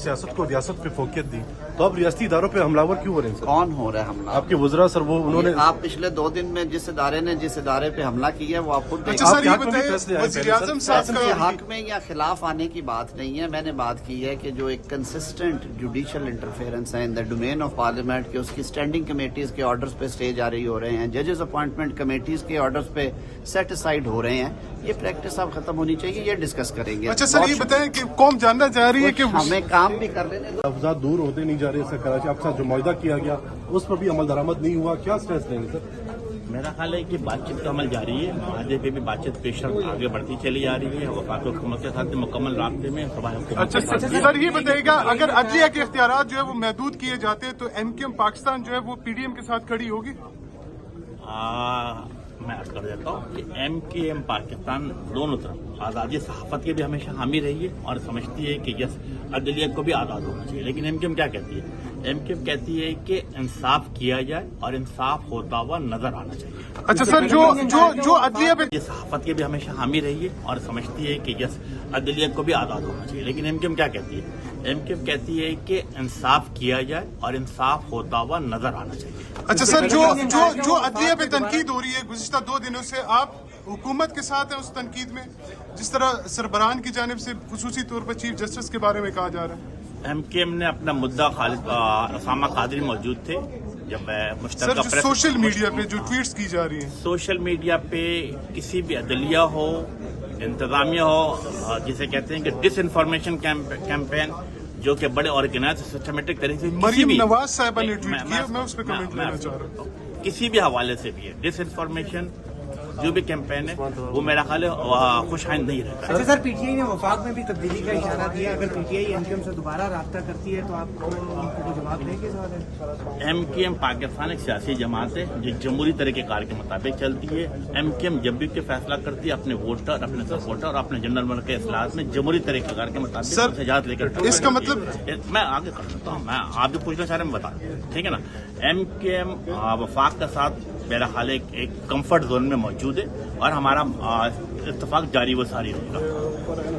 सियासत को रियासत पे फोकियत दी, तो अब रियासती इदारों पे हमलावर क्यों हो रहे हैं सर? कौन हो रहा है हमला? आपके वज़रा सर, वो उन्होंने आप पिछले 2 दिन में जिस इदारे पे हमला किया है वो आप खुद अच्छा सर, ये बताइए वज़ीर-ए-आज़म साहब के का हक में या खिलाफ आने की बात नहीं है। मैंने बात की है कि जो एक कंसिस्टेंट जुडिशल इंटरफेरेंस है in the domain of parliament के, उसकी स्टैंडिंग कमेटीज के ऑर्डर्स पे स्टे जारी हो रहे हैं, जजेस अपॉइंटमेंट कमेटीज के ऑर्डर्स पे सेट असाइड हो रहे हैं, ये प्रैक्टिस अब खत्म होनी चाहिए, ये डिस्कस करेंगे। अच्छा सर, ये बताएं कि कौम जानना चाह रही है कि हमें काम भी कर लेने दो। अफजाद दूर होते नहीं जा रहे सर, कराची आपके साथ जो मुआहदा किया गया उस पर भी अमल दरामद नहीं हुआ, क्या स्ट्रेस लेंगे सर? मेरा ख्याल है कि बातचीत का अमल जारी है, मुआहदे पे भी बातचीत पेशरफ आगे बढ़ती चली जा रही है, वफाक हुकूमत के साथ मुकम्मल राब्ते में सभा हुकूमत। अच्छा सर, ये बताइएगा अगर अदलिया के इख्तियारात जो है वो महदूद किए जाते हैं तो एमकेएम पाकिस्तान जो है वो पीडीएम के साथ खड़ी होगी? मैं अर्ज कर देता हूँ कि एमकेएम पाकिस्तान दोनों तरफ आज़ादी सहाफत के भी हमेशा हामी रही है और समझती है कि यस अदलियत को भी आज़ाद होना चाहिए, लेकिन एमकेएम क्या कहती है? एमकेएम कहती है कि इंसाफ किया जाए और इंसाफ होता हुआ नजर आना चाहिए। अच्छा सर, जो अदलिया पे ये सहाफत के भी हमेशा हामी रही है और समझती है कि यस अदलियत को भी आज़ाद होना चाहिए, लेकिन एमकेएम क्या कहती है? एमकेएम कहती है कि इंसाफ किया जाए और इंसाफ होता हुआ नजर आना चाहिए। अच्छा सर, जो अदलिया पे तनकीद हो रही है गुज़िश्ता 2 दिनों से, आप हुकूमत के साथ हैं उस तनकीद में, जिस तरह सरबराहान की जानिब से खुसूसी तौर पर चीफ जस्टिस के बारे में कहा जा रहा है? एमकेएम ने अपना मुद्दा उसामा कादरी मौजूद थे जब मुश्तरका सर, सोशल मीडिया पे जो ट्वीट्स की जा रही है, सोशल मीडिया पे किसी भी अदलिया हो, इंतजामिया हो, जिसे कहते हैं कि डिस इन्फॉर्मेशन कैंपेन, जो कि बड़े ऑर्गेनाइज सिस्टमेटिक तरीके से मरीम नवाज साहबा ने ट्वीट किया, मैं उस पर कमेंट लेना चाह रहा हूँ। किसी भी हवाले से भी है डिस इन्फॉर्मेशन जो भी कैंपेन है वो मेरा ख्याल है खुशहाइंद नहीं रहता। अच्छा सर, पीटीआई ने वफाक में भी तब्दीली का इशारा दिया, अगर पीटीआई एमकेएम से दोबारा राब्ता करती है तो आप उनको जवाब देंगे सर? एमकेएम पाकिस्तान एक सियासी जमात है जो जमहूरी तरीक़ेकार के मुताबिक चलती है। एमकेएम जब भी फैसला करती है अपने वोटर, अपने सपोर्टर और अपने जनरल मन के इस्लाह में जमहूरी तरीक़ेकार के मुताबिक इजाजत लेकर, इसका मतलब मैं आगे कर सकता हूँ, मैं आप जो पूछना चाह रहे हैं मैं बता, ठीक है ना? एमकेएम वफाक के साथ मेरा ख्याल एक कंफर्ट जोन में मौजूद है और हमारा इत्तेफाक जारी व सारी रहेगा।